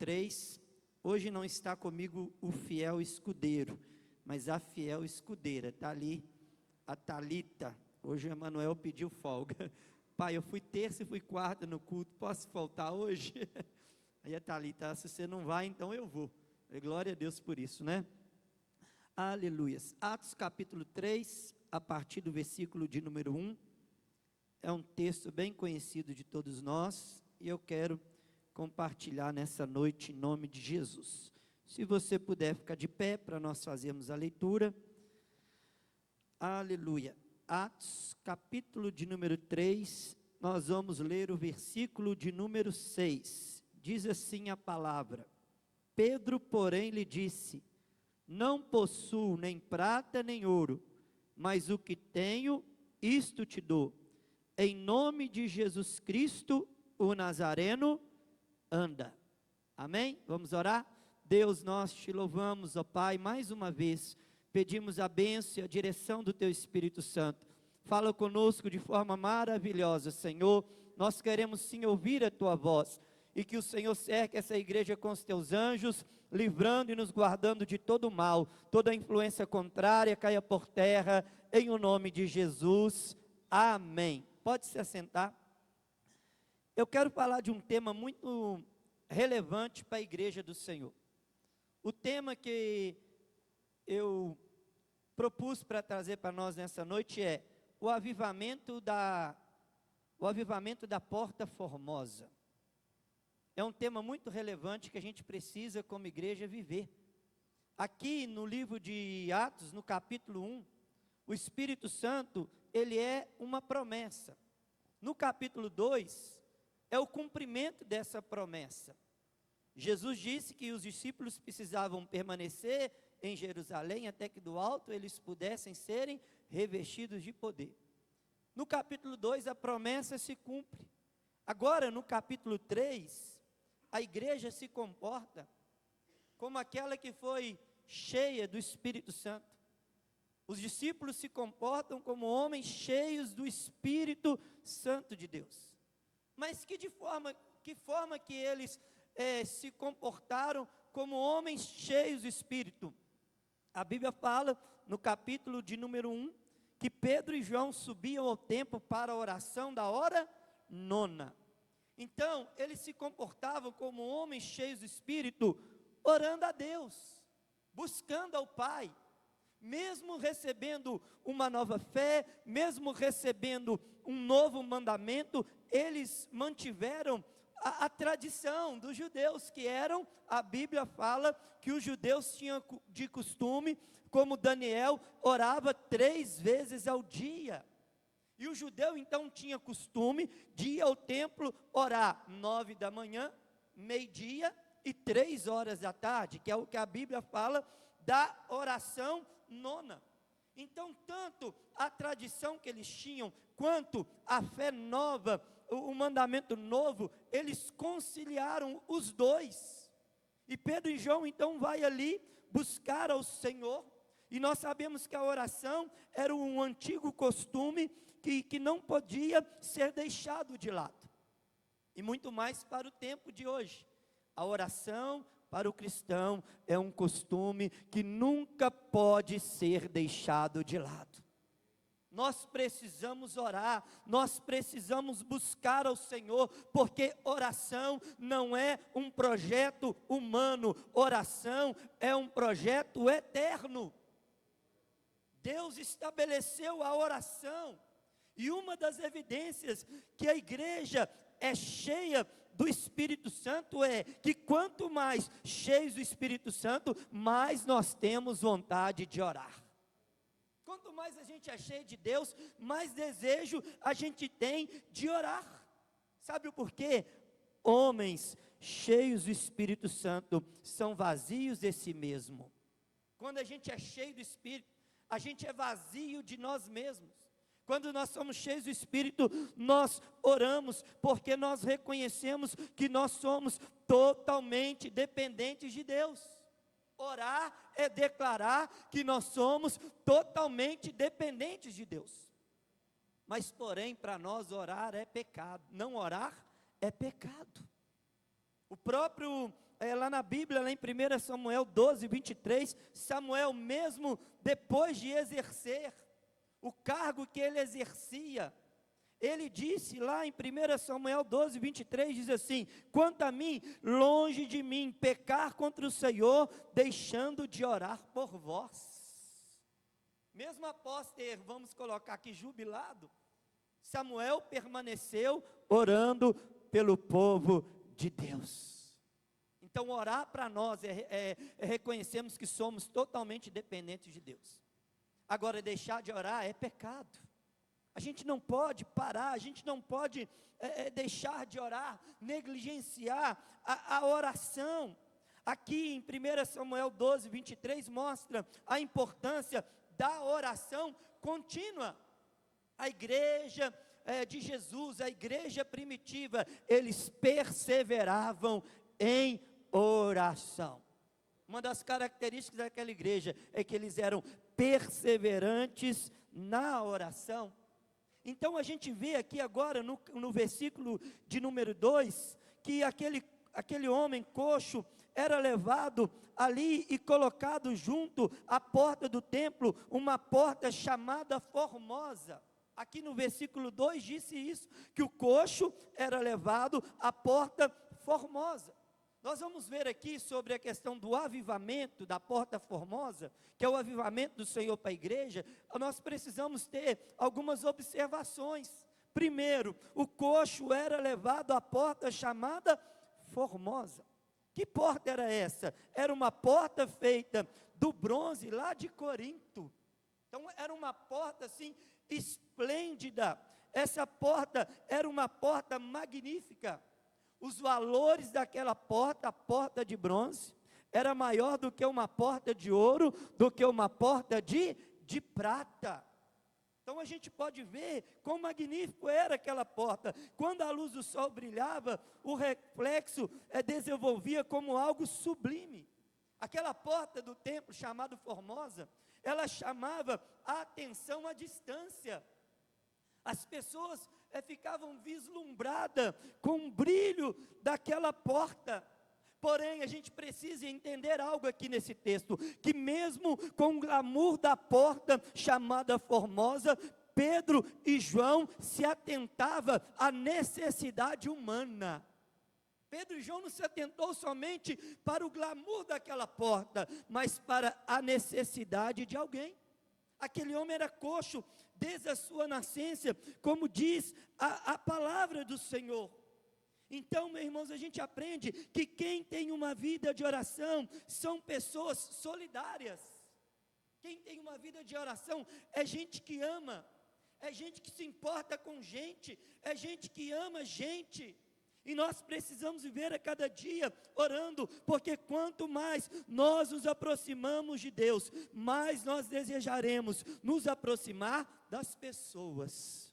3. Hoje não está comigo o fiel escudeiro, mas a fiel escudeira. Está ali a Thalita. Hoje o Emanuel pediu folga. Pai, eu fui terça e fui quarta no culto, posso faltar hoje? Aí a Thalita, se você não vai, então eu vou. Glória a Deus por isso, né? Aleluias. Atos capítulo 3, a partir do versículo de número 1. É um texto bem conhecido de todos nós, e eu quero compartilhar nessa noite em nome de Jesus. Se você puder ficar de pé para nós fazermos a leitura. Aleluia. Atos capítulo de número 3, nós vamos ler o versículo de número 6. Diz assim a palavra: Pedro, porém, lhe disse: não possuo nem prata nem ouro, mas o que tenho, isto te dou. Em nome de Jesus Cristo, o Nazareno, anda. Amém? Vamos orar? Deus, nós te louvamos, ó Pai, mais uma vez. Pedimos a bênção e a direção do Teu Espírito Santo. Fala conosco de forma maravilhosa, Senhor. Nós queremos sim ouvir a Tua voz. E que o Senhor cerque essa igreja com os Teus anjos, livrando e nos guardando de todo o mal. Toda influência contrária caia por terra, em o nome de Jesus. Amém. Pode se assentar. Eu quero falar de um tema muito relevante para a igreja do Senhor. O tema que eu propus para trazer para nós nessa noite é o avivamento da Porta Formosa. É um tema muito relevante que a gente precisa como igreja viver. Aqui no livro de Atos, no capítulo 1, o Espírito Santo, ele é uma promessa. No capítulo 2, é o cumprimento dessa promessa. Jesus disse que os discípulos precisavam permanecer em Jerusalém até que do alto eles pudessem serem revestidos de poder. No capítulo 2, a promessa se cumpre. Agora, no capítulo 3, a igreja se comporta como aquela que foi cheia do Espírito Santo. Os discípulos se comportam como homens cheios do Espírito Santo de Deus. Mas que forma que eles se comportaram como homens cheios do Espírito? A Bíblia fala, no capítulo de número 1, que Pedro e João subiam ao templo para a oração da hora nona. Então, eles se comportavam como homens cheios do Espírito, orando a Deus, buscando ao Pai. Mesmo recebendo uma nova fé, mesmo recebendo um novo mandamento, eles mantiveram a tradição dos judeus, que eram, a Bíblia fala, que os judeus tinham de costume, como Daniel, orava 3 vezes ao dia. E o judeu então tinha costume de ir ao templo orar 9 da manhã, meio-dia e 3 horas da tarde, que é o que a Bíblia fala da oração nona. Então, tanto a tradição que eles tinham, quanto a fé nova, o mandamento novo, eles conciliaram os dois. E Pedro e João então vai ali buscar ao Senhor, e nós sabemos que a oração era um antigo costume que não podia ser deixado de lado. E muito mais para o tempo de hoje. A oração para o cristão é um costume que nunca pode ser deixado de lado. Nós precisamos orar, nós precisamos buscar ao Senhor, porque oração não é um projeto humano, oração é um projeto eterno. Deus estabeleceu a oração, e uma das evidências que a igreja é cheia do Espírito Santo é que quanto mais cheios do Espírito Santo, mais nós temos vontade de orar. Quanto mais a gente é cheio de Deus, mais desejo a gente tem de orar. Sabe o porquê? Homens cheios do Espírito Santo são vazios de si mesmo. Quando a gente é cheio do Espírito, a gente é vazio de nós mesmos. Quando nós somos cheios do Espírito, nós oramos, porque nós reconhecemos que nós somos totalmente dependentes de Deus. Orar é declarar que nós somos totalmente dependentes de Deus. Mas, porém, para nós orar é pecado. Não orar é pecado. O próprio lá na Bíblia, lá em 1 Samuel 12, 23, Samuel mesmo depois de exercer o cargo que ele exercia, ele disse lá em 1 Samuel 12, 23, diz assim: quanto a mim, longe de mim pecar contra o Senhor, deixando de orar por vós. Mesmo após ter, vamos colocar aqui, jubilado, Samuel permaneceu orando pelo povo de Deus. Então orar para nós reconhecemos que somos totalmente dependentes de Deus. Agora deixar de orar é pecado. A gente não pode parar, a gente não pode deixar de orar, negligenciar a oração. Aqui em 1 Samuel 12, 23, mostra a importância da oração contínua. A igreja de Jesus, a igreja primitiva, eles perseveravam em oração. Uma das características daquela igreja é que eles eram perseverantes na oração. Então a gente vê aqui agora no versículo de número 2, que aquele homem coxo era levado ali e colocado junto à porta do templo, uma porta chamada Formosa. Aqui no versículo 2 disse isso, que o coxo era levado à porta Formosa. Nós vamos ver aqui sobre a questão do avivamento da porta formosa, que é o avivamento do Senhor para a igreja. Nós precisamos ter algumas observações. Primeiro, o coxo era levado à porta chamada Formosa. Que porta era essa? Era uma porta feita do bronze lá de Corinto. Então era uma porta assim esplêndida. Essa porta era uma porta magnífica. Os valores daquela porta, a porta de bronze, era maior do que uma porta de ouro, do que uma porta de prata. Então a gente pode ver quão magnífico era aquela porta. Quando a luz do sol brilhava, o reflexo desenvolvia como algo sublime. Aquela porta do templo chamada Formosa, ela chamava a atenção à distância. As pessoas ficavam vislumbradas com o brilho daquela porta. Porém, a gente precisa entender algo aqui nesse texto, que mesmo com o glamour da porta chamada Formosa, Pedro e João se atentavam à necessidade humana. Pedro e João não se atentou somente para o glamour daquela porta, mas para a necessidade de alguém. Aquele homem era coxo desde a sua nascença, como diz a palavra do Senhor. Então, meus irmãos, a gente aprende que quem tem uma vida de oração são pessoas solidárias. Quem tem uma vida de oração é gente que ama, é gente que se importa com gente, é gente que ama gente. E nós precisamos viver a cada dia orando, porque quanto mais nós nos aproximamos de Deus, mais nós desejaremos nos aproximar das pessoas.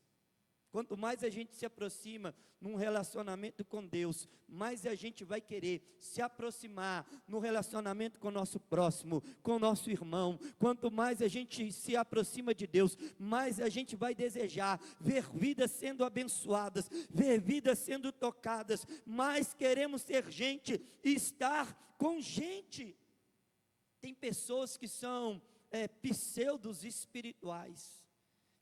Quanto mais a gente se aproxima num relacionamento com Deus, mais a gente vai querer se aproximar no relacionamento com o nosso próximo, com o nosso irmão. Quanto mais a gente se aproxima de Deus, mais a gente vai desejar ver vidas sendo abençoadas, ver vidas sendo tocadas. Mais queremos ser gente e estar com gente. Tem pessoas que são pseudos espirituais.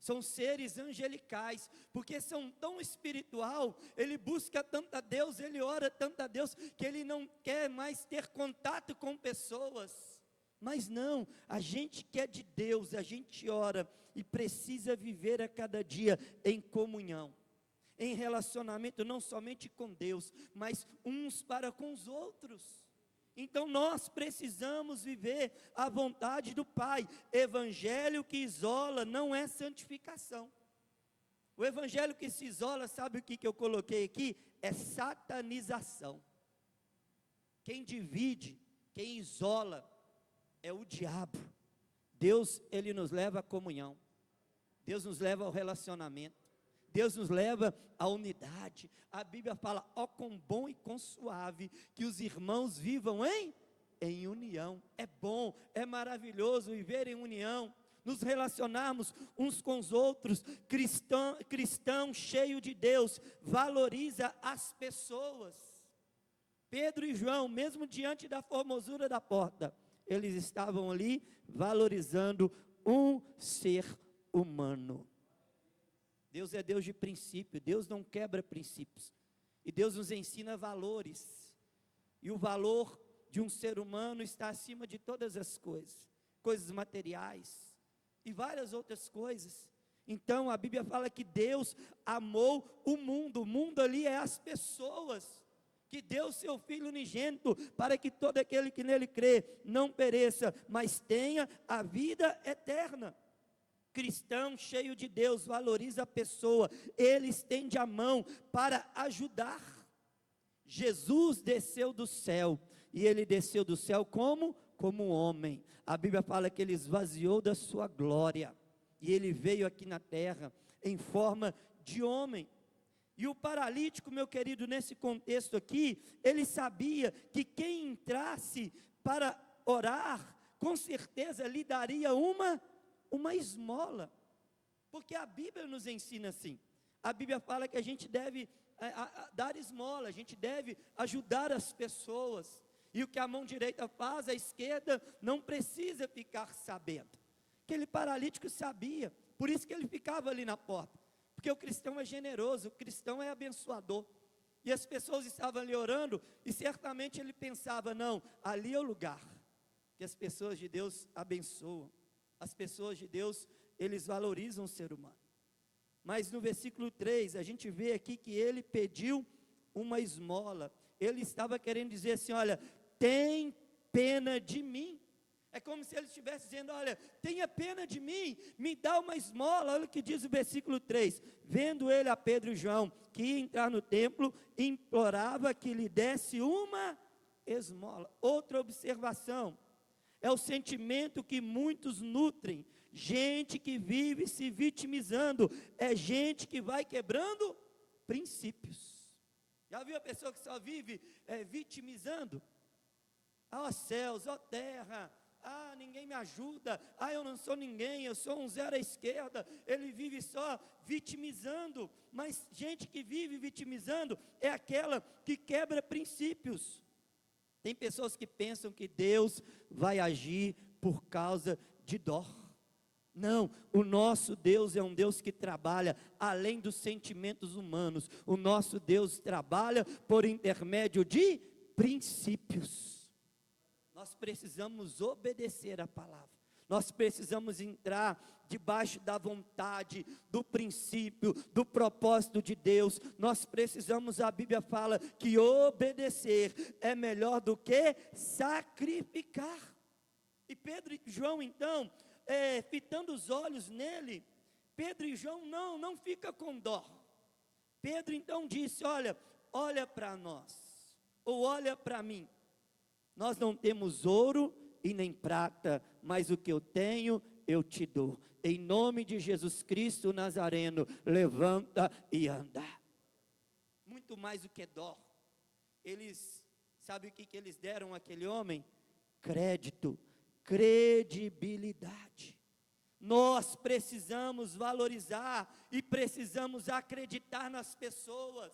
São seres angelicais, porque são tão espiritual, ele busca tanto a Deus, ele ora tanto a Deus, que ele não quer mais ter contato com pessoas. Mas não, a gente que é de Deus, a gente ora e precisa viver a cada dia em comunhão, em relacionamento não somente com Deus, mas uns para com os outros. Então nós precisamos viver a vontade do Pai. Evangelho que isola não é santificação. O evangelho que se isola, sabe o que eu coloquei aqui? É satanização. Quem divide, quem isola, é o diabo. Deus, ele nos leva à comunhão. Deus nos leva ao relacionamento. Deus nos leva à unidade. A Bíblia fala, ó quão bom e quão suave, que os irmãos vivam em união. É bom, é maravilhoso viver em união, nos relacionarmos uns com os outros. Cristão cheio de Deus, valoriza as pessoas. Pedro e João, mesmo diante da formosura da porta, eles estavam ali valorizando um ser humano. Deus é Deus de princípio, Deus não quebra princípios. E Deus nos ensina valores. E o valor de um ser humano está acima de todas as coisas, coisas materiais e várias outras coisas. Então a Bíblia fala que Deus amou o mundo ali é as pessoas, que deu seu Filho unigênito, para que todo aquele que nele crê, não pereça, mas tenha a vida eterna. Cristão cheio de Deus, valoriza a pessoa, ele estende a mão para ajudar. Jesus desceu do céu, e ele desceu do céu como um homem. A Bíblia fala que ele esvaziou da sua glória, e ele veio aqui na terra, em forma de homem. E o paralítico, meu querido, nesse contexto aqui, ele sabia que quem entrasse para orar, com certeza lhe daria uma esmola, porque a Bíblia nos ensina assim. A Bíblia fala que a gente deve dar esmola, a gente deve ajudar as pessoas, e o que a mão direita faz, a esquerda não precisa ficar sabendo. Aquele paralítico sabia, por isso que ele ficava ali na porta, porque o cristão é generoso, o cristão é abençoador, e as pessoas estavam ali orando, e certamente ele pensava, não, ali é o lugar, que as pessoas de Deus abençoam, as pessoas de Deus, eles valorizam o ser humano. Mas no versículo 3, a gente vê aqui que ele pediu uma esmola, ele estava querendo dizer assim, olha, tem pena de mim. É como se ele estivesse dizendo, olha, tenha pena de mim, me dá uma esmola. Olha o que diz o versículo 3, vendo ele a Pedro e João, que ia entrar no templo, implorava que lhe desse uma esmola. Outra observação, é o sentimento que muitos nutrem, gente que vive se vitimizando, é gente que vai quebrando princípios. Já viu a pessoa que só vive vitimizando? Ó céus, ó terra, ninguém me ajuda, eu não sou ninguém, eu sou um zero à esquerda. Ele vive só vitimizando, mas gente que vive vitimizando é aquela que quebra princípios. Tem pessoas que pensam que Deus vai agir por causa de dó. Não, o nosso Deus é um Deus que trabalha além dos sentimentos humanos. O nosso Deus trabalha por intermédio de princípios. Nós precisamos obedecer a palavra. Nós precisamos entrar debaixo da vontade, do princípio, do propósito de Deus. Nós precisamos, a Bíblia fala que obedecer é melhor do que sacrificar. E Pedro e João então, fitando os olhos nele, Pedro e João não fica com dó. Pedro então disse, olha para nós, ou olha para mim. Nós não temos ouro e nem prata, mas o que eu tenho, eu te dou. Em nome de Jesus Cristo Nazareno, levanta e anda. Muito mais do que dó. Sabe o que eles deram àquele homem? Crédito, credibilidade. Nós precisamos valorizar e precisamos acreditar nas pessoas,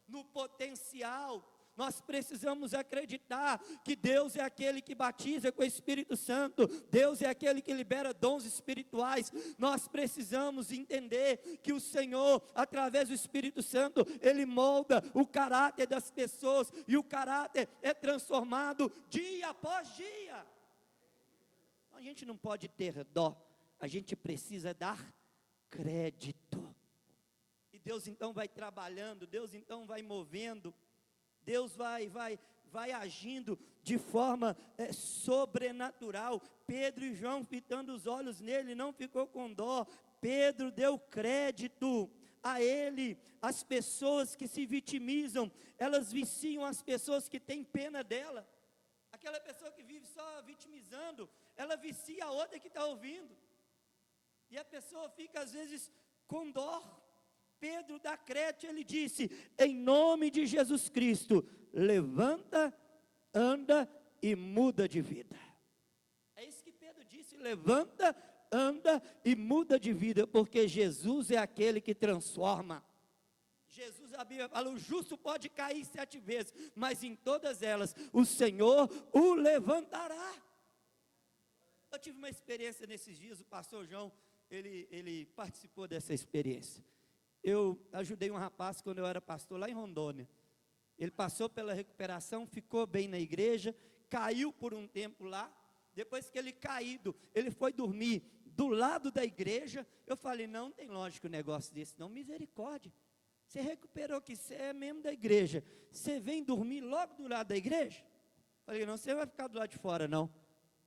no potencial. Nós precisamos acreditar que Deus é aquele que batiza com o Espírito Santo, Deus é aquele que libera dons espirituais. Nós precisamos entender que o Senhor, através do Espírito Santo, Ele molda o caráter das pessoas, e o caráter é transformado dia após dia. A gente não pode ter dó, a gente precisa dar crédito. E Deus então vai trabalhando, Deus então vai movendo, Deus vai agindo de forma sobrenatural. Pedro e João, fitando os olhos nele, não ficou com dó. Pedro deu crédito a ele. As pessoas que se vitimizam, elas viciam as pessoas que têm pena dela. Aquela pessoa que vive só vitimizando, ela vicia a outra que está ouvindo. E a pessoa fica às vezes com dó. Pedro dá crédito, ele disse, em nome de Jesus Cristo, levanta, anda e muda de vida. É isso que Pedro disse, levanta, anda e muda de vida, porque Jesus é aquele que transforma. Jesus, a Bíblia fala, o justo pode cair 7 vezes, mas em todas elas o Senhor o levantará. Eu tive uma experiência nesses dias, o pastor João, ele participou dessa experiência. Eu ajudei um rapaz quando eu era pastor lá em Rondônia. Ele passou pela recuperação, ficou bem na igreja, caiu por um tempo lá. Depois que ele caído, ele foi dormir do lado da igreja. Eu falei, não tem lógica um negócio desse, não, misericórdia. Você recuperou que você é membro da igreja, você vem dormir logo do lado da igreja? Falei, não, você vai ficar do lado de fora não,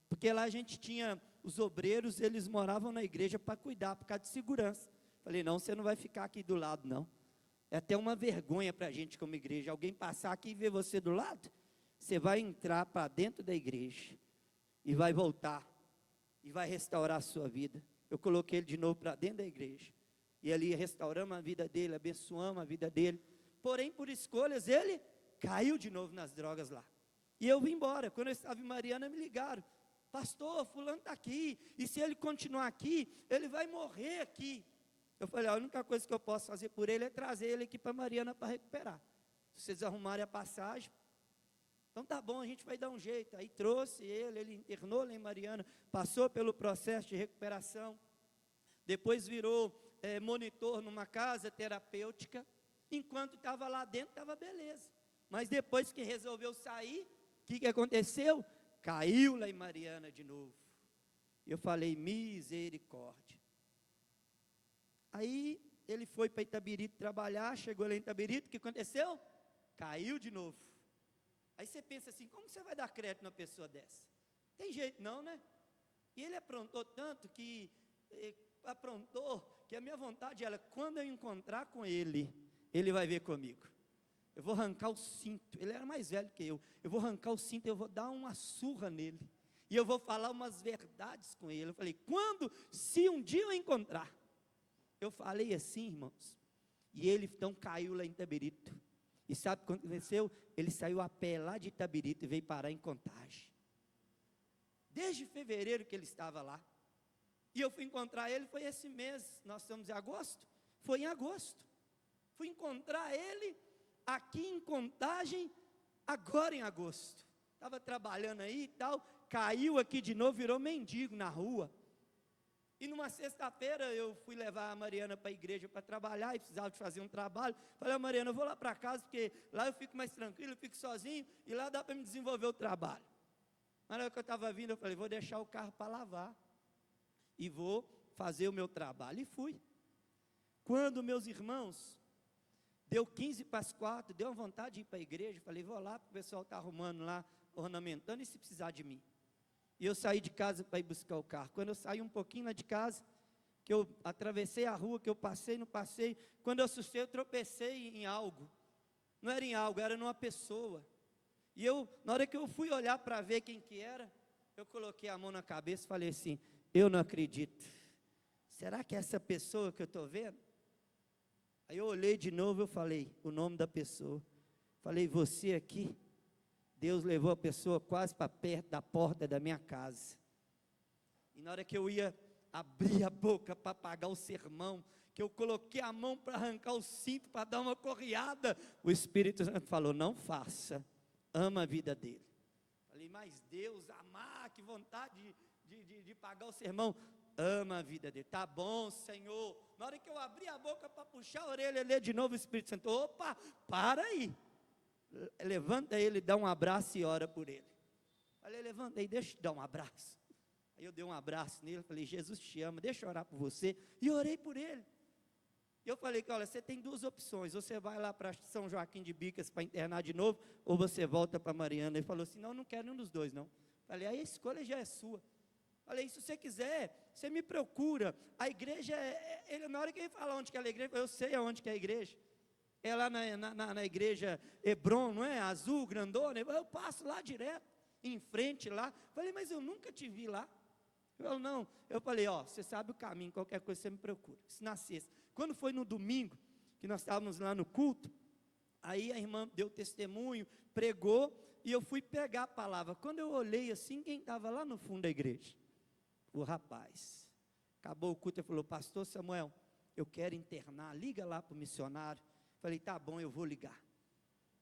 porque lá a gente tinha, os obreiros, eles moravam na igreja para cuidar, por causa de segurança. Falei, não, você não vai ficar aqui do lado não, é até uma vergonha para a gente como igreja, alguém passar aqui e ver você do lado, você vai entrar para dentro da igreja, e vai voltar, e vai restaurar a sua vida. Eu coloquei ele de novo para dentro da igreja, e ali restauramos a vida dele, abençoamos a vida dele, porém por escolhas ele caiu de novo nas drogas lá, e eu vim embora. Quando eu estava em Mariana, me ligaram, pastor, fulano está aqui, e se ele continuar aqui, ele vai morrer aqui. Eu falei, a única coisa que eu posso fazer por ele é trazer ele aqui para Mariana para recuperar, se vocês arrumarem a passagem, então tá bom, a gente vai dar um jeito. Aí trouxe ele internou lá em Mariana, passou pelo processo de recuperação, depois virou monitor numa casa terapêutica. Enquanto estava lá dentro, estava beleza, mas depois que resolveu sair, o que aconteceu? Caiu lá em Mariana de novo. Eu falei, misericórdia. Aí ele foi para Itabirito trabalhar, chegou lá em Itabirito, o que aconteceu? Caiu de novo. Aí você pensa assim, como você vai dar crédito numa pessoa dessa? Tem jeito não, né? E ele aprontou tanto que a minha vontade era, quando eu encontrar com ele, ele vai ver comigo. Eu vou arrancar o cinto, ele era mais velho que eu vou arrancar o cinto, eu vou dar uma surra nele, e eu vou falar umas verdades com ele. Eu falei, se um dia eu encontrar, eu falei assim, irmãos, e ele então caiu lá em Itabirito. E sabe o que aconteceu? Ele saiu a pé lá de Itabirito e veio parar em Contagem. Desde fevereiro que ele estava lá. E eu fui encontrar ele, foi esse mês, nós estamos em agosto? Foi em agosto. Fui encontrar ele aqui em Contagem, agora em agosto. Estava trabalhando aí e tal, caiu aqui de novo, virou mendigo na rua. E numa sexta-feira eu fui levar a Mariana para a igreja para trabalhar, e precisava de fazer um trabalho. Falei, Mariana, eu vou lá para casa, porque lá eu fico mais tranquilo, eu fico sozinho, e lá dá para me desenvolver o trabalho. Na hora que eu estava vindo, eu falei, vou deixar o carro para lavar, e vou fazer o meu trabalho. E fui. Quando meus irmãos, deu 15 para as 4, deu uma vontade de ir para a igreja, falei, vou lá, porque o pessoal está arrumando lá, ornamentando, e se precisar de mim. E eu saí de casa para ir buscar o carro. Quando eu saí um pouquinho lá de casa, que eu atravessei a rua, que eu passei, não passei, quando eu assustei, eu tropecei em algo. Não era em algo, era numa pessoa. E na hora que eu fui olhar para ver quem que era, eu coloquei a mão na cabeça e falei assim, eu não acredito. Será que é essa pessoa que eu estou vendo? Aí eu olhei de novo, eu falei o nome da pessoa. Falei, você aqui? Deus levou a pessoa quase para perto da porta da minha casa. E na hora que eu ia abrir a boca para pagar o sermão, que eu coloquei a mão para arrancar o cinto, para dar uma correada, o Espírito Santo falou, não faça, ama a vida dele. Falei, mas Deus, amar, que vontade de pagar o sermão, ama a vida dele. Tá bom, Senhor. Na hora que eu abri a boca para puxar a orelha, ler de novo o Espírito Santo, opa, para aí. Levanta ele, dá um abraço e ora por ele. Falei, levanta aí, deixa eu te dar um abraço. Aí eu dei um abraço nele, falei, Jesus te ama, deixa eu orar por você. E orei por ele. E eu falei, olha, você tem 2 opções, você vai lá para São Joaquim de Bicas para internar de novo, ou você volta para Mariana. Ele falou assim, não, não quero nenhum dos dois não. Falei, aí a escolha já é sua. Falei, se você quiser, você me procura. A igreja, na hora que ele fala onde que é a igreja, eu sei aonde que é a igreja. É lá na igreja Hebron, não é? Azul, grandona. Eu passo lá direto, em frente lá. Falei, mas eu nunca te vi lá. Eu falei, você sabe o caminho, qualquer coisa você me procura. Isso na sexta. Quando foi no domingo, que nós estávamos lá no culto, aí a irmã deu testemunho, pregou, e eu fui pegar a palavra. Quando eu olhei assim, quem estava lá no fundo da igreja? O rapaz. Acabou o culto, ele falou, pastor Samuel, eu quero internar, liga lá para o missionário. Falei, tá bom, eu vou ligar.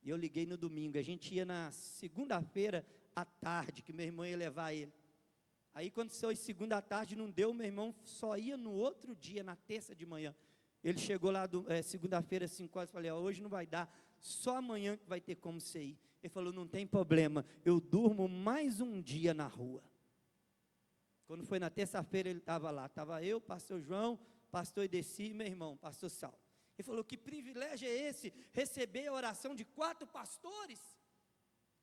E eu liguei no domingo. A gente ia na segunda-feira à tarde, que meu irmão ia levar ele. Aí quando foi segunda à tarde, não deu, meu irmão só ia no outro dia, na terça de manhã. Ele chegou lá segunda-feira, 5 horas, falei, hoje não vai dar, só amanhã que vai ter como você ir. Ele falou, não tem problema, eu durmo mais um dia na rua. Quando foi na terça-feira, ele estava lá, estava eu, pastor João, pastor Edeci e meu irmão, pastor Saulo. Ele falou, que privilégio é esse, receber a oração de 4 pastores?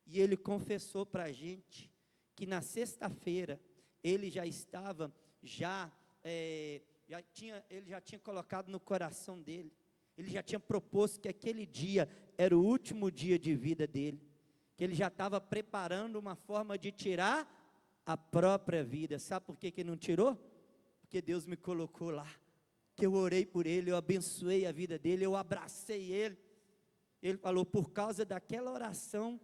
E ele confessou para a gente, que na sexta-feira, ele já estava, ele já tinha colocado no coração dele, ele já tinha proposto que aquele dia era o último dia de vida dele, que ele já estava preparando uma forma de tirar a própria vida. Sabe por que ele não tirou? Porque Deus me colocou lá, que eu orei por ele, eu abençoei a vida dele, eu abracei ele. Ele falou, por causa daquela oração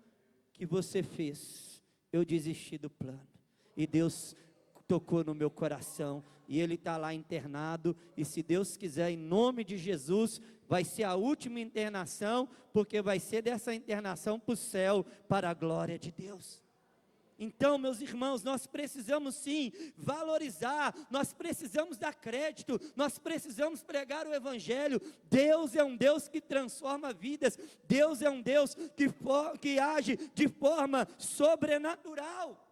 que você fez, eu desisti do plano, e Deus tocou no meu coração, e ele está lá internado, e se Deus quiser, em nome de Jesus, vai ser a última internação, porque vai ser dessa internação para o céu, para a glória de Deus. Então, meus irmãos, nós precisamos sim valorizar, nós precisamos dar crédito, nós precisamos pregar o Evangelho. Deus é um Deus que transforma vidas, Deus é um Deus que age de forma sobrenatural.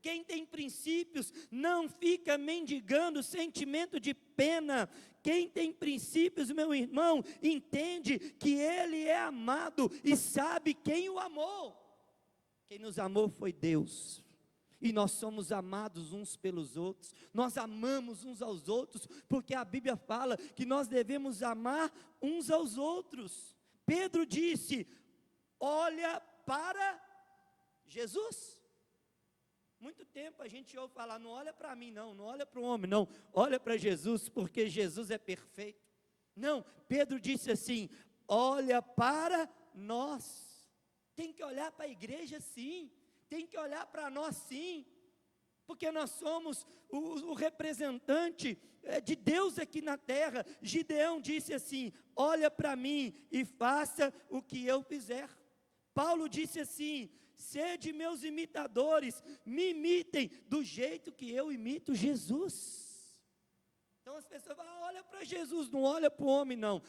Quem tem princípios não fica mendigando sentimento de pena. Quem tem princípios, meu irmão, entende que ele é amado e sabe quem o amou. Quem nos amou foi Deus. E nós somos amados uns pelos outros. Nós amamos uns aos outros, porque a Bíblia fala que nós devemos amar uns aos outros. Pedro disse, olha para Jesus. Muito tempo a gente ouve falar, não olha para mim não olha para o homem não, olha para Jesus, porque Jesus é perfeito. Não, Pedro disse assim, olha para nós. Tem que olhar para a igreja sim, tem que olhar para nós sim, porque nós somos o representante de Deus aqui na terra. Gideão disse assim, olha para mim e faça o que eu fizer. Paulo disse assim, sede meus imitadores, me imitem do jeito que eu imito Jesus. Então as pessoas falam, olha para Jesus, não olha para o homem não,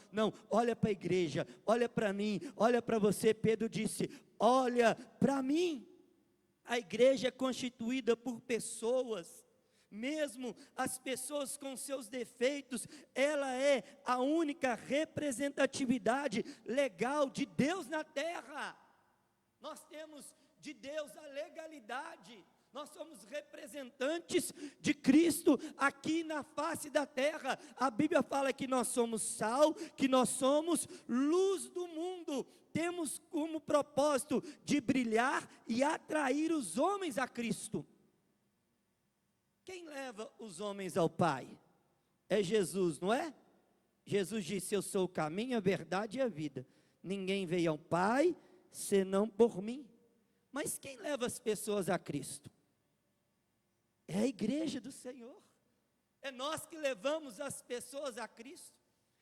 olha para a igreja, olha para mim, olha para você. Pedro disse, olha para mim. A igreja é constituída por pessoas, mesmo as pessoas com seus defeitos, ela é a única representatividade legal de Deus na terra. Nós temos de Deus a legalidade, nós somos representantes de Cristo aqui na face da terra. A Bíblia fala que nós somos sal, que nós somos luz do mundo, temos como propósito de brilhar e atrair os homens a Cristo. Quem leva os homens ao Pai? É Jesus, não é? Jesus disse, eu sou o caminho, a verdade e a vida, ninguém veio ao Pai senão por mim. Mas quem leva as pessoas a Cristo? É a igreja do Senhor. É nós que levamos as pessoas a Cristo.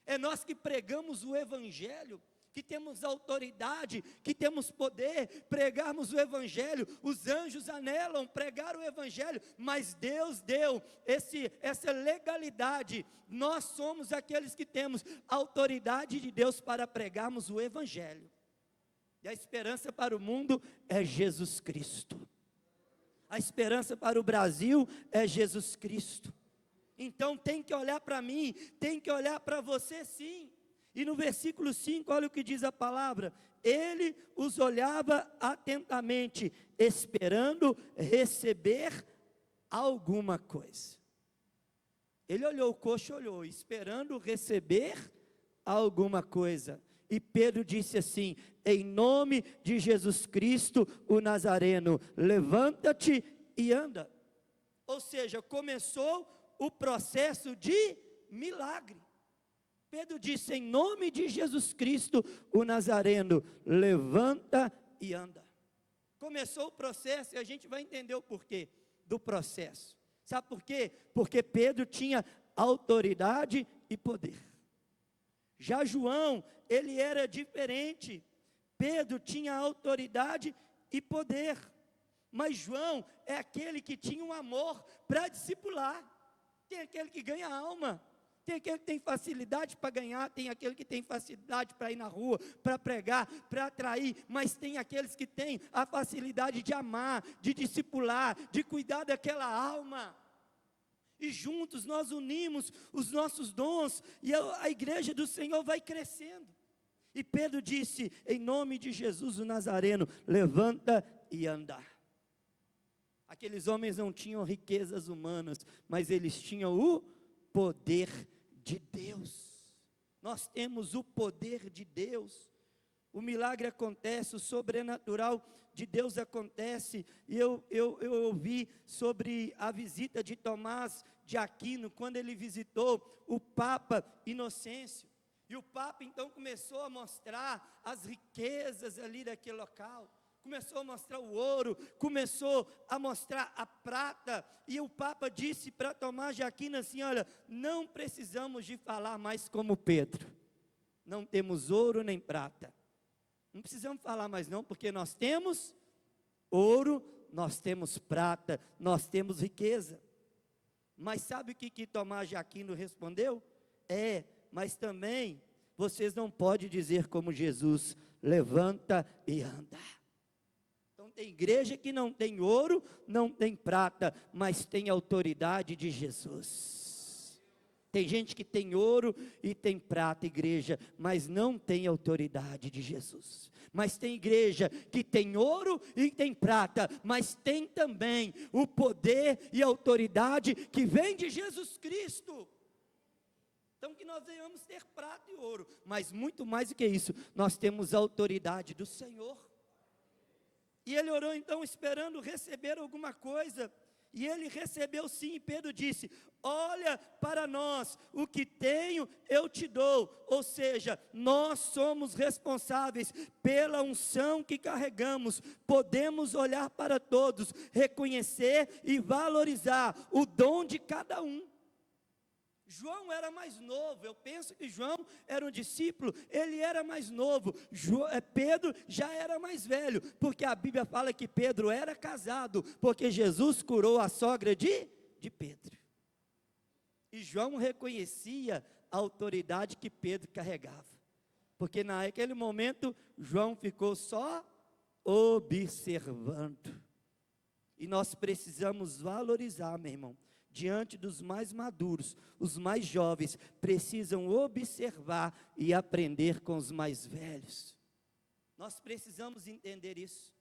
É nós que pregamos o Evangelho, que temos autoridade, que temos poder, pregarmos o Evangelho. Os anjos anelam pregar o Evangelho, mas Deus deu essa legalidade. Nós somos aqueles que temos autoridade de Deus para pregarmos o Evangelho. E a esperança para o mundo é Jesus Cristo. A esperança para o Brasil é Jesus Cristo. Então tem que olhar para mim, tem que olhar para você sim. E no versículo 5, olha o que diz a palavra. Ele os olhava atentamente, esperando receber alguma coisa. Ele olhou, o coxo olhou, esperando receber alguma coisa. E Pedro disse assim, em nome de Jesus Cristo, o Nazareno, levanta-te e anda. Ou seja, começou o processo de milagre. Pedro disse, em nome de Jesus Cristo, o Nazareno, levanta e anda. Começou o processo e a gente vai entender o porquê do processo. Sabe por quê? Porque Pedro tinha autoridade e poder. Já João, ele era diferente. Pedro tinha autoridade e poder, mas João é aquele que tinha um amor para discipular. Tem aquele que ganha alma, tem aquele que tem facilidade para ganhar, tem aquele que tem facilidade para ir na rua, para pregar, para atrair, mas tem aqueles que têm a facilidade de amar, de discipular, de cuidar daquela alma. E juntos nós unimos os nossos dons, e a igreja do Senhor vai crescendo. E Pedro disse, em nome de Jesus o Nazareno, levanta e anda. Aqueles homens não tinham riquezas humanas, mas eles tinham o poder de Deus. Nós temos o poder de Deus. O milagre acontece, o sobrenatural de Deus acontece. E eu ouvi sobre a visita de Tomás de Aquino, quando ele visitou o Papa Inocêncio. E o Papa então começou a mostrar as riquezas ali daquele local. Começou a mostrar o ouro, começou a mostrar a prata. E o Papa disse para Tomás de Aquino assim, olha, não precisamos de falar mais como Pedro. Não temos ouro nem prata. Não precisamos falar mais não, porque nós temos ouro, nós temos prata, nós temos riqueza. Mas sabe o que Tomás de Aquino respondeu? Mas também vocês não podem dizer como Jesus, levanta e anda. Então tem igreja que não tem ouro, não tem prata, mas tem autoridade de Jesus. Tem gente que tem ouro e tem prata, igreja, mas não tem autoridade de Jesus. Mas tem igreja que tem ouro e tem prata, mas tem também o poder e a autoridade que vem de Jesus Cristo. Então que nós venhamos ter prata e ouro, mas muito mais do que isso, nós temos a autoridade do Senhor. E ele orou então esperando receber alguma coisa, e ele recebeu sim, e Pedro disse, olha para nós, o que tenho eu te dou, ou seja, nós somos responsáveis pela unção que carregamos, podemos olhar para todos, reconhecer e valorizar o dom de cada um. João era mais novo, eu penso que João era um discípulo, ele era mais novo, Pedro já era mais velho, porque a Bíblia fala que Pedro era casado, porque Jesus curou a sogra de Pedro, e João reconhecia a autoridade que Pedro carregava, porque naquele momento, João ficou só observando, e nós precisamos valorizar, meu irmão, diante dos mais maduros, os mais jovens precisam observar e aprender com os mais velhos. Nós precisamos entender isso,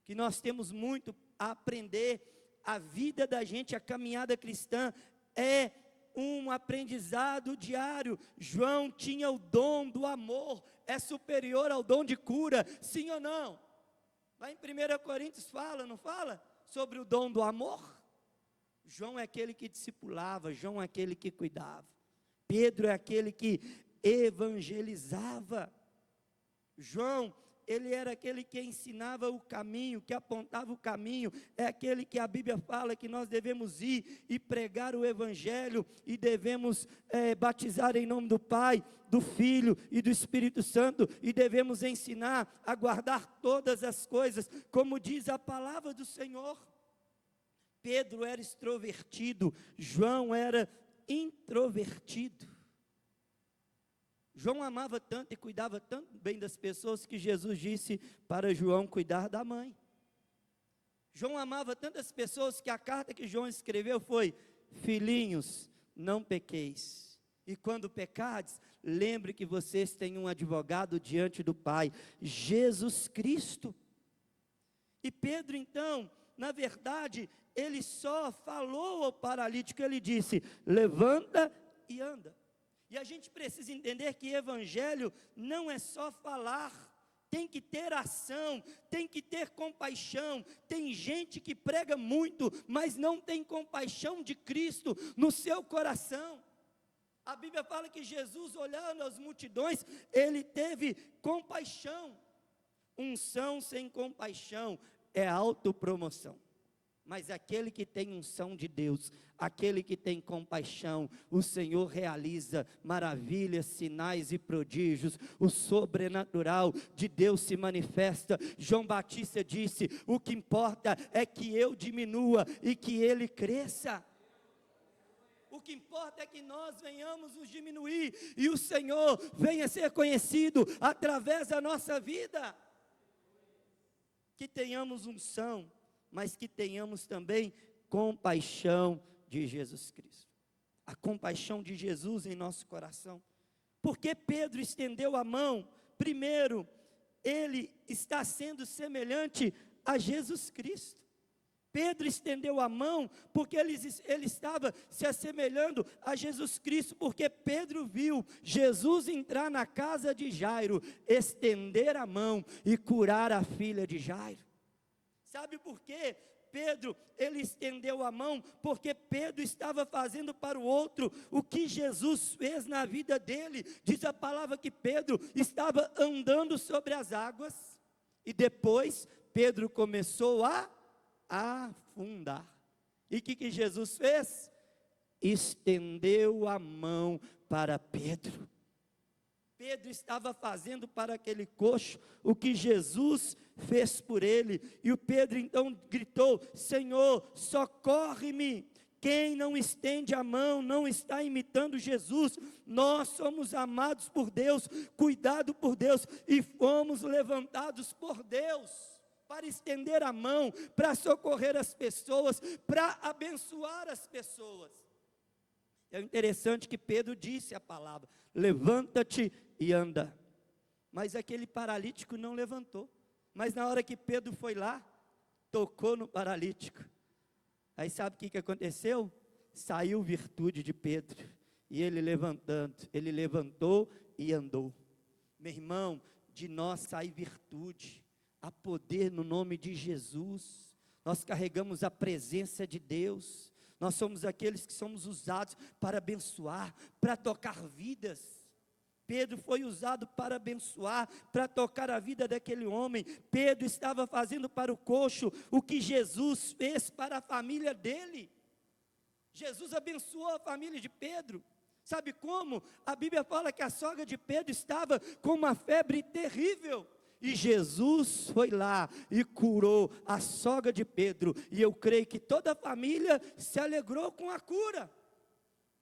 que nós temos muito a aprender. A vida da gente, a caminhada cristã é um aprendizado diário. João tinha o dom do amor, é superior ao dom de cura, sim ou não? Lá em 1 Coríntios fala, não fala? Sobre o dom do amor. João é aquele que discipulava, João é aquele que cuidava, Pedro é aquele que evangelizava, João, ele era aquele que ensinava o caminho, que apontava o caminho, é aquele que a Bíblia fala que nós devemos ir e pregar o Evangelho, e devemos batizar em nome do Pai, do Filho e do Espírito Santo, e devemos ensinar a guardar todas as coisas, como diz a palavra do Senhor. Pedro era extrovertido, João era introvertido. João amava tanto e cuidava tanto bem das pessoas que Jesus disse para João cuidar da mãe. João amava tantas pessoas que a carta que João escreveu foi: filhinhos, não pequeis, e quando pecardes, lembre que vocês têm um advogado diante do Pai, Jesus Cristo. E Pedro então, na verdade, ele só falou ao paralítico, ele disse, levanta e anda. E a gente precisa entender que evangelho não é só falar, tem que ter ação, tem que ter compaixão. Tem gente que prega muito, mas não tem compaixão de Cristo no seu coração. A Bíblia fala que Jesus, olhando as multidões, ele teve compaixão. Unção sem compaixão é autopromoção. Mas aquele que tem unção de Deus, aquele que tem compaixão, o Senhor realiza maravilhas, sinais e prodígios. O sobrenatural de Deus se manifesta. João Batista disse: o que importa é que eu diminua e que Ele cresça. O que importa é que nós venhamos nos diminuir e o Senhor venha ser conhecido através da nossa vida. Que tenhamos unção, mas que tenhamos também compaixão de Jesus Cristo. A compaixão de Jesus em nosso coração. Porque Pedro estendeu a mão? Primeiro, ele está sendo semelhante a Jesus Cristo. Pedro estendeu a mão porque ele estava se assemelhando a Jesus Cristo, porque Pedro viu Jesus entrar na casa de Jairo, estender a mão e curar a filha de Jairo. Sabe por quê? Pedro, ele estendeu a mão porque Pedro estava fazendo para o outro o que Jesus fez na vida dele. Diz a palavra que Pedro estava andando sobre as águas e depois Pedro começou a afundar. E o que Jesus fez? Estendeu a mão para Pedro. Pedro estava fazendo para aquele coxo o que Jesus fez por ele. E o Pedro então gritou: Senhor, socorre-me. Quem não estende a mão não está imitando Jesus. Nós somos amados por Deus, cuidados por Deus e fomos levantados por Deus para estender a mão, para socorrer as pessoas, para abençoar as pessoas. É interessante que Pedro disse a palavra: levanta-te e anda. Mas aquele paralítico não levantou. Mas na hora que Pedro foi lá, tocou no paralítico. Aí sabe o que aconteceu? Saiu virtude de Pedro. E ele levantou e andou. Meu irmão, de nós sai virtude. Há poder no nome de Jesus. Nós carregamos a presença de Deus. Nós somos aqueles que somos usados para abençoar, para tocar vidas. Pedro foi usado para abençoar, para tocar a vida daquele homem. Pedro estava fazendo para o coxo o que Jesus fez para a família dele. Jesus abençoou a família de Pedro. Sabe como? A Bíblia fala que a sogra de Pedro estava com uma febre terrível. E Jesus foi lá e curou a sogra de Pedro. E eu creio que toda a família se alegrou com a cura.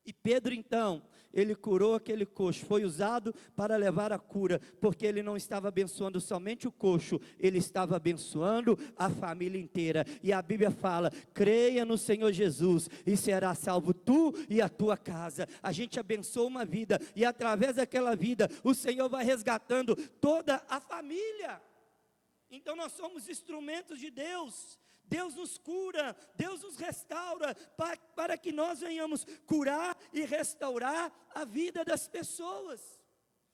E Pedro então, ele curou aquele coxo, foi usado para levar a cura, porque ele não estava abençoando somente o coxo, ele estava abençoando a família inteira. E a Bíblia fala: creia no Senhor Jesus e será salvo tu e a tua casa. A gente abençoa uma vida e através daquela vida o Senhor vai resgatando toda a família. Então nós somos instrumentos de Deus. Deus nos cura, Deus nos restaura, para que nós venhamos curar e restaurar a vida das pessoas.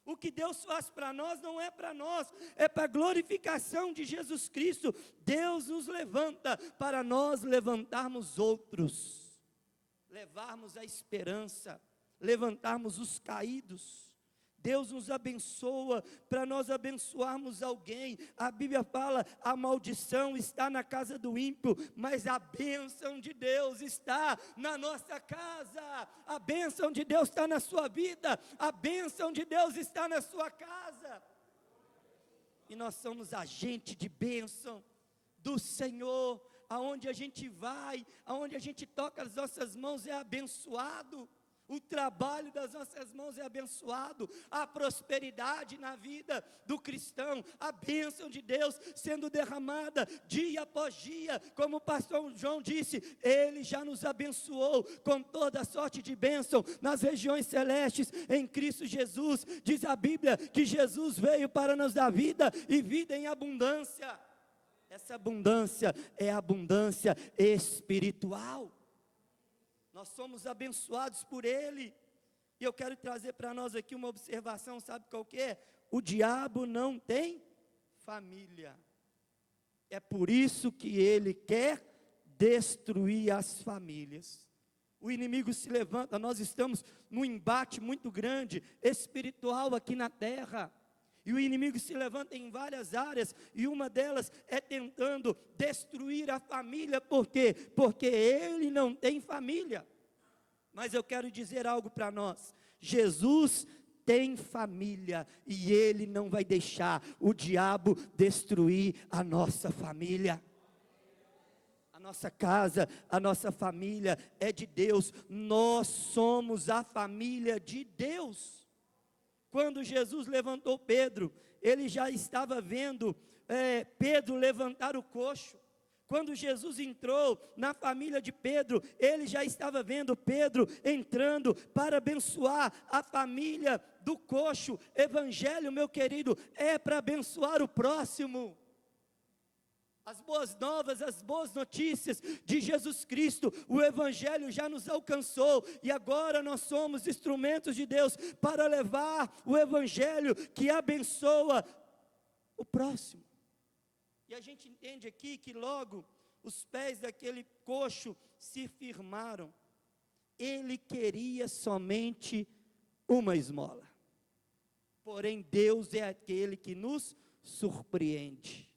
O que Deus faz para nós não é para nós, é para a glorificação de Jesus Cristo. Deus nos levanta para nós levantarmos outros, levarmos a esperança, levantarmos os caídos. Deus nos abençoa para nós abençoarmos alguém. A Bíblia fala: a maldição está na casa do ímpio, mas a bênção de Deus está na nossa casa. A bênção de Deus está na sua vida, a bênção de Deus está na sua casa. E nós somos agente de bênção do Senhor. Aonde a gente vai, aonde a gente toca as nossas mãos é abençoado. O trabalho das nossas mãos é abençoado, a prosperidade na vida do cristão, a bênção de Deus sendo derramada dia após dia, como o pastor João disse, Ele já nos abençoou com toda sorte de bênção nas regiões celestes em Cristo Jesus. Diz a Bíblia que Jesus veio para nos dar vida e vida em abundância. Essa abundância é a abundância espiritual. Nós somos abençoados por Ele. E eu quero trazer para nós aqui uma observação, sabe qual que é? O diabo não tem família. É por isso que ele quer destruir as famílias. O inimigo se levanta, nós estamos num embate muito grande, espiritual aqui na terra. e o inimigo se levanta em várias áreas, e uma delas é tentando destruir a família. Por quê? Porque ele não tem família. Mas eu quero dizer algo para nós: Jesus tem família, e Ele não vai deixar o diabo destruir a nossa família. A nossa casa, a nossa família é de Deus, nós somos a família de Deus. Quando Jesus levantou Pedro, ele já estava vendo Pedro levantar o coxo. Quando Jesus entrou na família de Pedro, ele já estava vendo Pedro entrando para abençoar a família do coxo. Evangelho, meu querido, é para abençoar o próximo. As boas novas, as boas notícias de Jesus Cristo, o Evangelho já nos alcançou, e agora nós somos instrumentos de Deus para levar o Evangelho que abençoa o próximo. E a gente entende aqui que logo os pés daquele coxo se firmaram. Ele queria somente uma esmola. Porém, Deus é aquele que nos surpreende.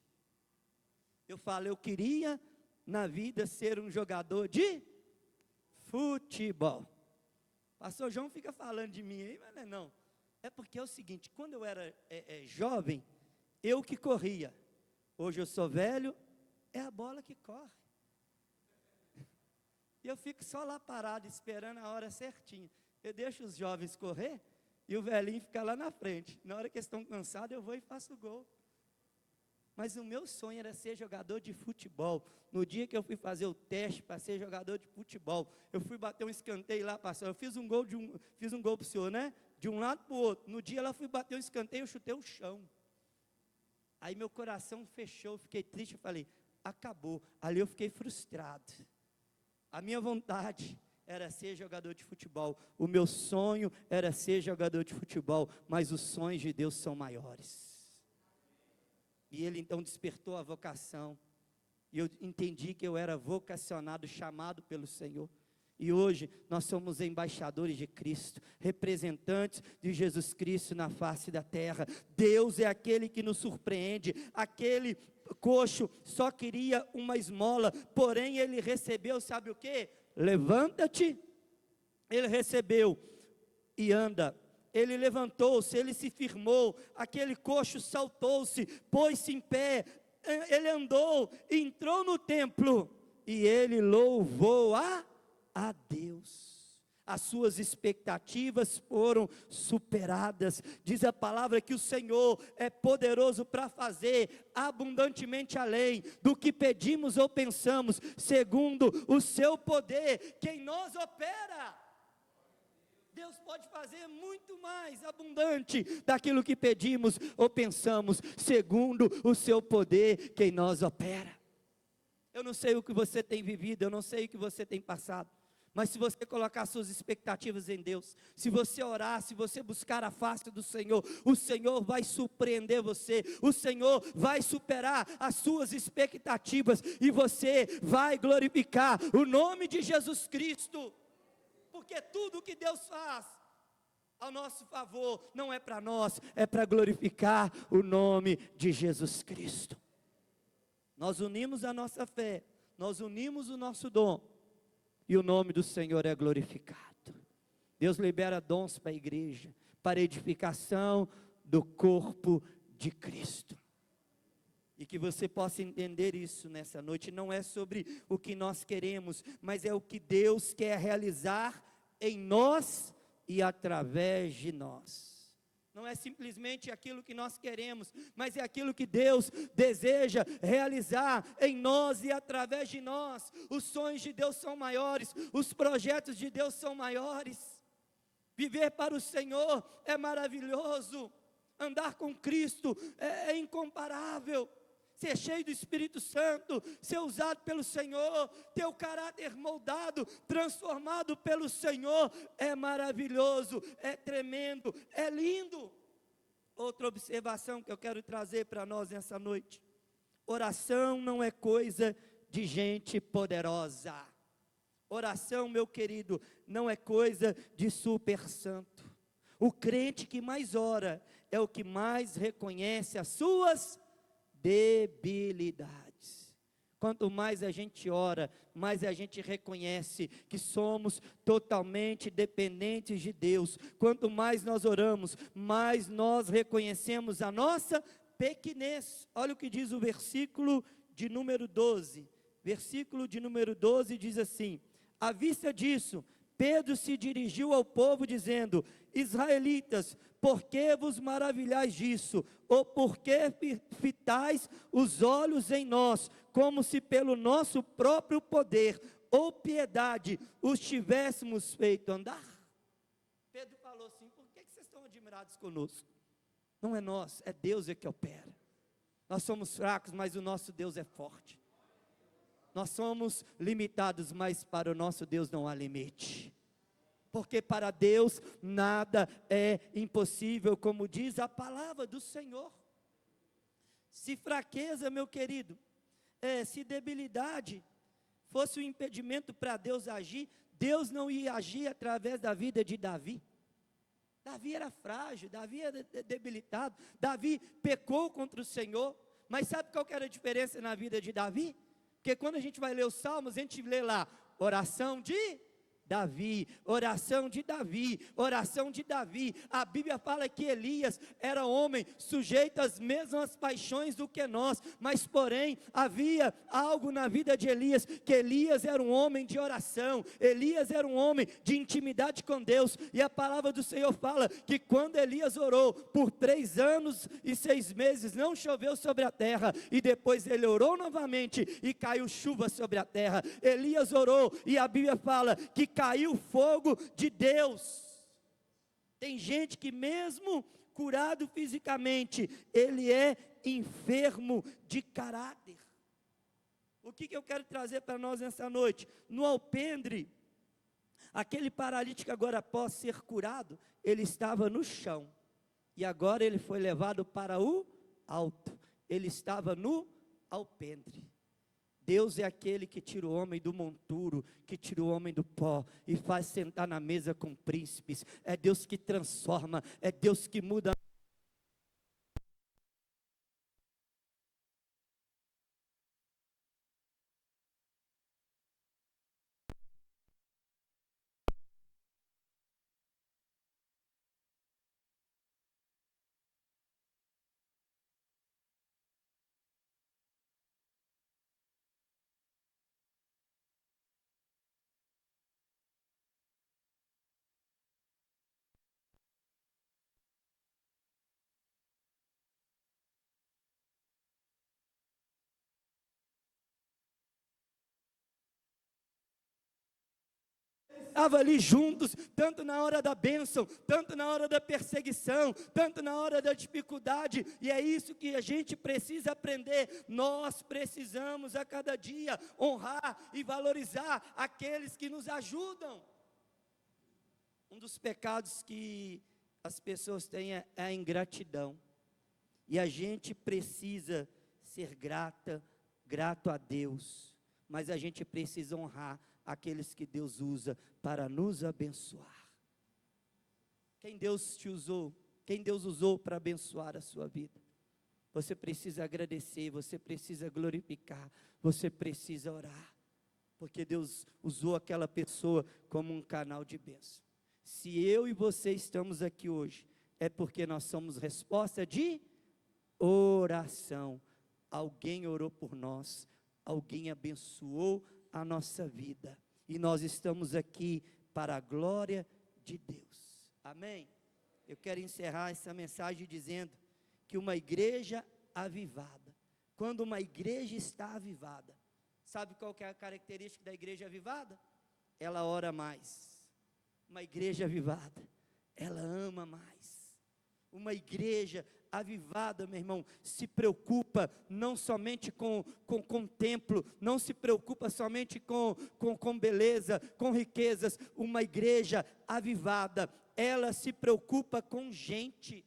Eu falo, eu queria na vida ser um jogador de futebol. Pastor João fica falando de mim aí, mas não. É porque é o seguinte, quando eu era jovem, eu que corria. Hoje eu sou velho, é a bola que corre. E eu fico só lá parado, esperando a hora certinha. Eu deixo os jovens correr, e o velhinho fica lá na frente. Na hora que eles estão cansados, eu vou e faço o gol. Mas o meu sonho era ser jogador de futebol. No dia que eu fui fazer o teste para ser jogador de futebol, eu fui bater um escanteio lá, pastor. Eu fiz um gol para o senhor, né? De um lado para o outro. No dia lá fui bater um escanteio, eu chutei o chão. Aí meu coração fechou, fiquei triste, eu falei, acabou. Ali eu fiquei frustrado. A minha vontade era ser jogador de futebol. O meu sonho era ser jogador de futebol, mas os sonhos de Deus são maiores. E ele então despertou a vocação, e eu entendi que eu era vocacionado, chamado pelo Senhor. E hoje nós somos embaixadores de Cristo, representantes de Jesus Cristo na face da terra. Deus é aquele que nos surpreende. Aquele coxo só queria uma esmola, porém ele recebeu, sabe o que? Levanta-te. Ele recebeu e anda. Ele levantou-se, ele se firmou, aquele coxo saltou-se, pôs-se em pé, ele andou, entrou no templo, e ele louvou a Deus. As suas expectativas foram superadas. Diz a palavra que o Senhor é poderoso para fazer abundantemente além do que pedimos ou pensamos, segundo o seu poder, que em nós opera. Deus pode fazer muito mais abundante daquilo que pedimos ou pensamos, segundo o seu poder que em nós opera. Eu não sei o que você tem vivido, eu não sei o que você tem passado, mas se você colocar suas expectativas em Deus, se você orar, se você buscar a face do Senhor, o Senhor vai surpreender você, o Senhor vai superar as suas expectativas, e você vai glorificar o nome de Jesus Cristo. Porque tudo que Deus faz ao nosso favor não é para nós, é para glorificar o nome de Jesus Cristo. Nós unimos a nossa fé, nós unimos o nosso dom, e o nome do Senhor é glorificado. Deus libera dons para a igreja, para a edificação do corpo de Cristo. E que você possa entender isso nessa noite. Não é sobre o que nós queremos, mas é o que Deus quer realizar em nós e através de nós. Não é simplesmente aquilo que nós queremos, mas é aquilo que Deus deseja realizar em nós e através de nós. Os sonhos de Deus são maiores, os projetos de Deus são maiores. Viver para o Senhor é maravilhoso. Andar com Cristo é incomparável. Ser cheio do Espírito Santo, ser usado pelo Senhor, ter o caráter moldado, transformado pelo Senhor, é maravilhoso, é tremendo, é lindo. Outra observação que eu quero trazer para nós nessa noite: oração não é coisa de gente poderosa. Oração, meu querido, não é coisa de super santo. O crente que mais ora é o que mais reconhece as suas debilidades. Quanto mais a gente ora, mais a gente reconhece que somos totalmente dependentes de Deus. Quanto mais nós oramos, mais nós reconhecemos a nossa pequenez. Olha o que diz o versículo de número 12. Versículo de número 12 diz assim: à vista disso, Pedro se dirigiu ao povo dizendo: israelitas, por que vos maravilhais disso? Ou por que fitais os olhos em nós, como se pelo nosso próprio poder ou piedade os tivéssemos feito andar? Pedro falou assim: por que vocês estão admirados conosco? Não é nós, é Deus que opera. Nós somos fracos, mas o nosso Deus é forte. Nós somos limitados, mas para o nosso Deus não há limite. Porque para Deus nada é impossível, como diz a palavra do Senhor. Se fraqueza, meu querido, se debilidade fosse um impedimento para Deus agir, Deus não ia agir através da vida de Davi. Davi era frágil, Davi era debilitado, Davi pecou contra o Senhor. Mas sabe qual que era a diferença na vida de Davi? Porque quando a gente vai ler os Salmos, a gente lê lá, oração de Davi, oração de Davi, oração de Davi. A Bíblia fala que Elias era homem sujeito às mesmas paixões do que nós, mas porém havia algo na vida de Elias, que Elias era um homem de oração, Elias era um homem de intimidade com Deus, e a palavra do Senhor fala que quando Elias orou por 3 anos e 6 meses, não choveu sobre a terra, e depois ele orou novamente, e caiu chuva sobre a terra. Elias orou, e a Bíblia fala que caiu fogo de Deus. Tem gente que mesmo curado fisicamente, ele é enfermo de caráter. O que eu quero trazer para nós nessa noite? No alpendre, aquele paralítico agora após ser curado, ele estava no chão, e agora ele foi levado para o alto, ele estava no alpendre. Deus é aquele que tira o homem do monturo, que tira o homem do pó e faz sentar na mesa com príncipes. É Deus que transforma, é Deus que muda. Estava ali juntos, tanto na hora da bênção, tanto na hora da perseguição, tanto na hora da dificuldade, e é isso que a gente precisa aprender. Nós precisamos a cada dia honrar e valorizar aqueles que nos ajudam. Um dos pecados que as pessoas têm é a ingratidão, e a gente precisa ser grato a Deus, mas a gente precisa honrar aqueles que Deus usa para nos abençoar. Quem Deus te usou, quem Deus usou para abençoar a sua vida, você precisa agradecer, você precisa glorificar, você precisa orar, porque Deus usou aquela pessoa como um canal de bênção. Se eu e você estamos aqui hoje, é porque nós somos resposta de oração. Alguém orou por nós, alguém abençoou a nossa vida, e nós estamos aqui para a glória de Deus, amém? Eu quero encerrar essa mensagem dizendo que uma igreja avivada, quando uma igreja está avivada, sabe qual que é a característica da igreja avivada? Ela ora mais. Uma igreja avivada, ela ama mais. Uma igreja avivada, meu irmão, se preocupa não somente com templo, não se preocupa somente com beleza, com riquezas. Uma igreja avivada, ela se preocupa com gente.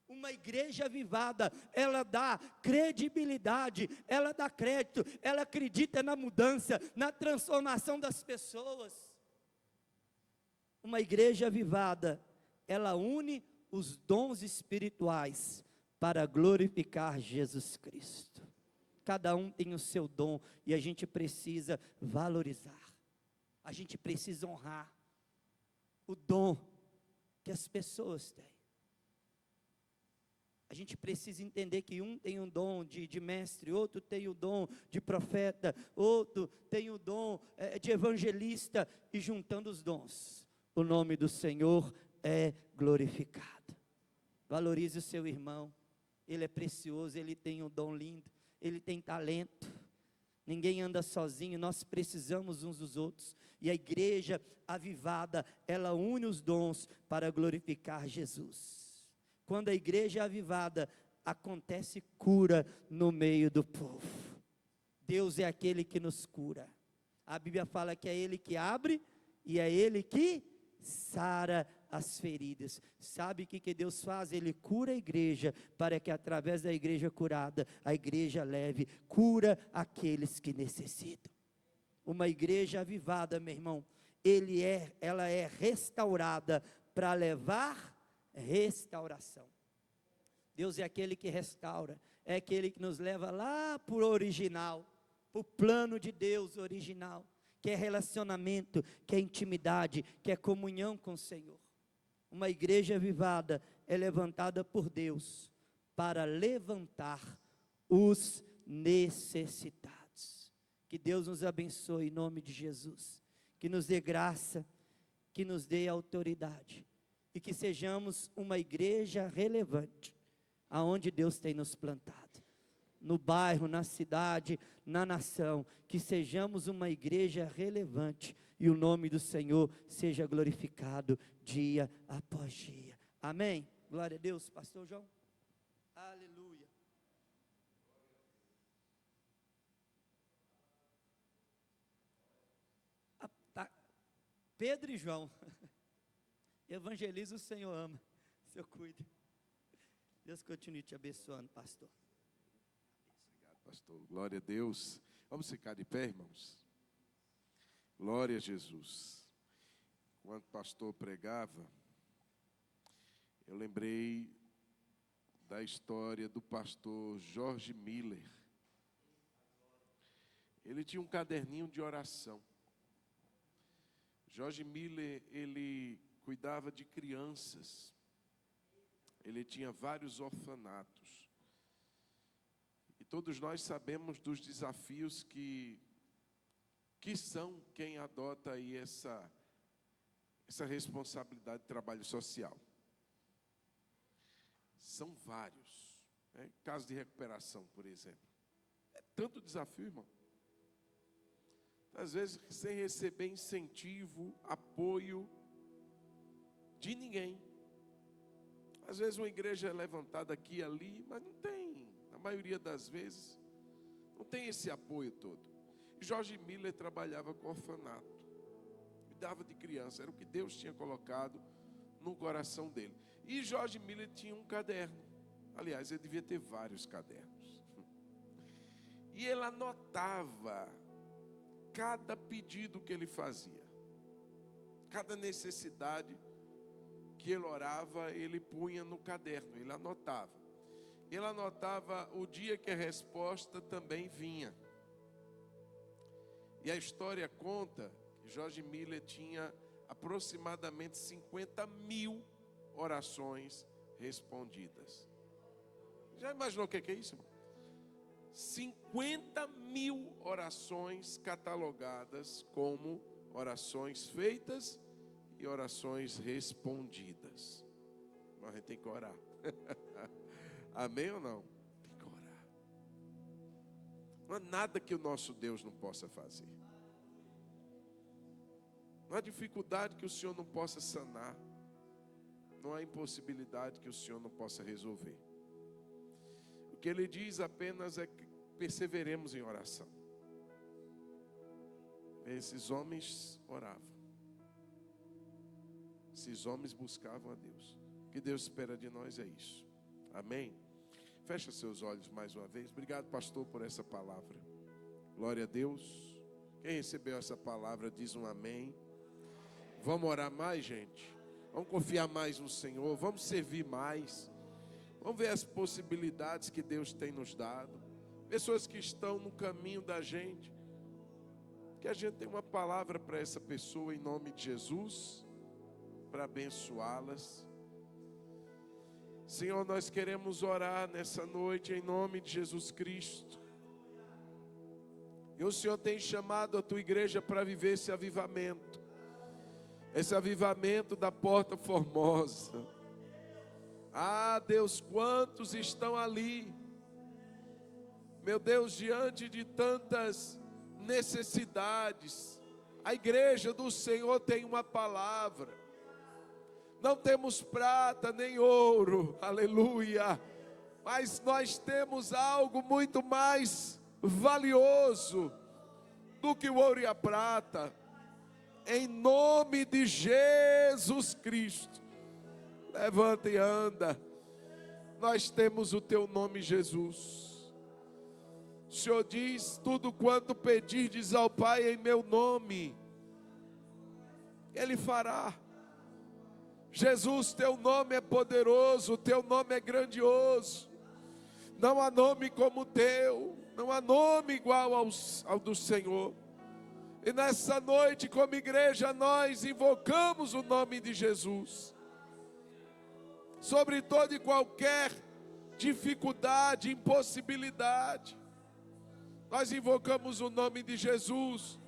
Uma igreja avivada, ela dá credibilidade, ela dá crédito, ela acredita na mudança, na transformação das pessoas. Uma igreja avivada, ela une os dons espirituais para glorificar Jesus Cristo. Cada um tem o seu dom e a gente precisa valorizar. A gente precisa honrar o dom que as pessoas têm. A gente precisa entender que um tem um dom de mestre, outro tem o dom de profeta, outro tem o dom de evangelista, e juntando os dons, o nome do Senhor é glorificado. Valorize o seu irmão, ele é precioso, ele tem um dom lindo, ele tem talento. Ninguém anda sozinho, nós precisamos uns dos outros. E a igreja avivada, ela une os dons para glorificar Jesus. Quando a igreja é avivada, acontece cura no meio do povo. Deus é aquele que nos cura. A Bíblia fala que é Ele que abre e é Ele que sara as feridas. Sabe o que Deus faz? Ele cura a igreja, para que através da igreja curada, a igreja leve cura àqueles que necessitam. Uma igreja avivada, meu irmão, ela é restaurada para levar restauração. Deus é aquele que restaura, é aquele que nos leva lá para o original, para o plano de Deus original, que é relacionamento, que é intimidade, que é comunhão com o Senhor. Uma igreja avivada é levantada por Deus para levantar os necessitados. Que Deus nos abençoe em nome de Jesus, que nos dê graça, que nos dê autoridade, e que sejamos uma igreja relevante, aonde Deus tem nos plantado, no bairro, na cidade, na nação, que sejamos uma igreja relevante, e o nome do Senhor seja glorificado dia após dia. Amém? Glória a Deus. Pastor João. Aleluia. Pedro e João. Evangeliza, o Senhor ama. O Senhor cuida. Deus continue te abençoando, pastor. Obrigado, pastor. Glória a Deus. Vamos ficar de pé, irmãos. Glória a Jesus. Quando o pastor pregava, eu lembrei da história do pastor George Miller. Ele tinha um caderninho de oração. George Miller, ele cuidava de crianças. Ele tinha vários orfanatos. E todos nós sabemos dos desafios que são quem adota aí essa responsabilidade de trabalho social. São vários. Né? Caso de recuperação, por exemplo. É tanto desafio, irmão. Às vezes, sem receber incentivo, apoio de ninguém. Às vezes uma igreja é levantada aqui e ali, mas não tem, na maioria das vezes, não tem esse apoio todo. George Miller trabalhava com orfanato, cuidava de criança, era o que Deus tinha colocado no coração dele. E George Miller tinha um caderno, aliás, ele devia ter vários cadernos. E ele anotava cada pedido que ele fazia, cada necessidade que ele orava, ele punha no caderno, ele anotava. Ele anotava o dia que a resposta também vinha. E a história conta que George Miller tinha aproximadamente 50.000 orações respondidas. Já imaginou o que é isso, irmão? 50.000 orações catalogadas como orações feitas e orações respondidas. Mas a gente tem que orar. Amém ou não? Tem que orar. Não há nada que o nosso Deus não possa fazer. Não há dificuldade que o Senhor não possa sanar. Não há impossibilidade que o Senhor não possa resolver. O que Ele diz apenas é que perseveremos em oração. Esses homens oravam. Esses homens buscavam a Deus. O que Deus espera de nós é isso. Amém? Fecha seus olhos mais uma vez. Obrigado, pastor, por essa palavra. Glória a Deus. Quem recebeu essa palavra diz um amém. Vamos orar mais, gente? Vamos confiar mais no Senhor, vamos servir mais. Vamos ver as possibilidades que Deus tem nos dado. Pessoas que estão no caminho da gente, que a gente tem uma palavra para essa pessoa em nome de Jesus, para abençoá-las. Senhor, nós queremos orar nessa noite em nome de Jesus Cristo. E o Senhor tem chamado a tua igreja para viver esse avivamento da Porta Formosa. Ah, Deus, quantos estão ali, meu Deus, diante de tantas necessidades. A igreja do Senhor tem uma palavra. Não temos prata nem ouro, aleluia, mas nós temos algo muito mais valioso do que o ouro e a prata. Em nome de Jesus Cristo, levanta e anda. Nós temos o teu nome, Jesus. O Senhor diz: tudo quanto pedirdes ao Pai em meu nome, Ele fará. Jesus, teu nome é poderoso, teu nome é grandioso. Não há nome como o teu, não há nome igual ao do Senhor. E nessa noite, como igreja, nós invocamos o nome de Jesus sobre toda e qualquer dificuldade, impossibilidade. Nós invocamos o nome de Jesus,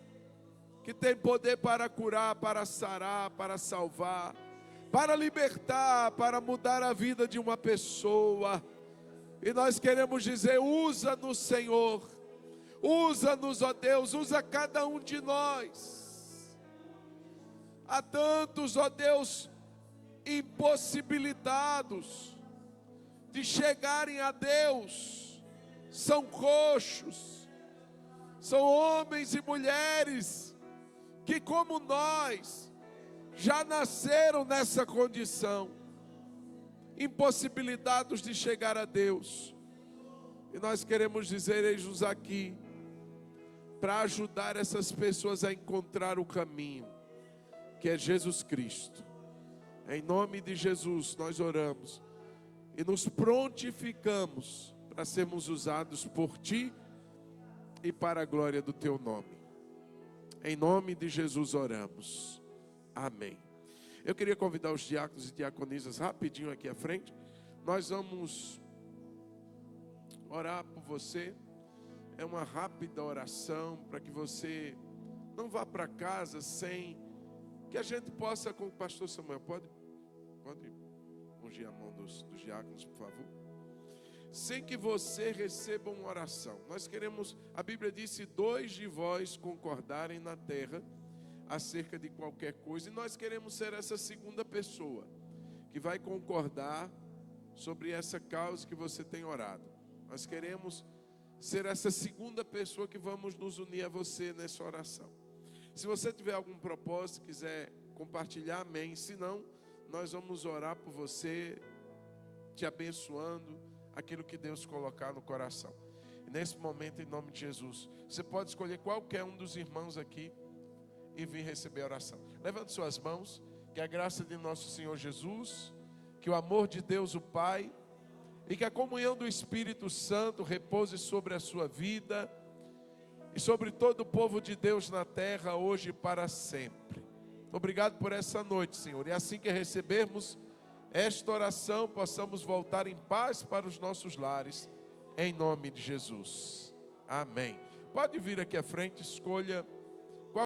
que tem poder para curar, para sarar, para salvar, para libertar, para mudar a vida de uma pessoa. E nós queremos dizer: usa-nos, Senhor, usa-nos, ó Deus, usa cada um de nós. Há tantos, ó Deus, impossibilitados de chegarem a Deus, são coxos, são homens e mulheres que, como nós, já nasceram nessa condição, impossibilitados de chegar a Deus. E nós queremos dizer: eis-nos aqui para ajudar essas pessoas a encontrar o caminho, que é Jesus Cristo. Em nome de Jesus nós oramos e nos prontificamos para sermos usados por Ti e para a glória do Teu nome. Em nome de Jesus oramos. Amém. Eu queria convidar os diáconos e diaconisas rapidinho aqui à frente. Nós vamos orar por você. É uma rápida oração para que você não vá para casa sem que a gente possa, com o pastor Samuel, pode ungir a mão dos diáconos, por favor. Sem que você receba uma oração. Nós queremos, a Bíblia diz: se dois de vós concordarem na terra acerca de qualquer coisa, e nós queremos ser essa segunda pessoa que vai concordar sobre essa causa que você tem orado. Nós queremos ser essa segunda pessoa que vamos nos unir a você nessa oração. Se você tiver algum propósito, quiser compartilhar, amém. Se não, nós vamos orar por você, te abençoando aquilo que Deus colocar no coração. E nesse momento, em nome de Jesus, você pode escolher qualquer um dos irmãos aqui e vir receber a oração. Levante suas mãos, que a graça de nosso Senhor Jesus, que o amor de Deus o Pai e que a comunhão do Espírito Santo repouse sobre a sua vida e sobre todo o povo de Deus na terra, hoje e para sempre. Obrigado por essa noite, Senhor. E assim que recebermos esta oração, possamos voltar em paz para os nossos lares, em nome de Jesus. Amém. Pode vir aqui à frente, escolha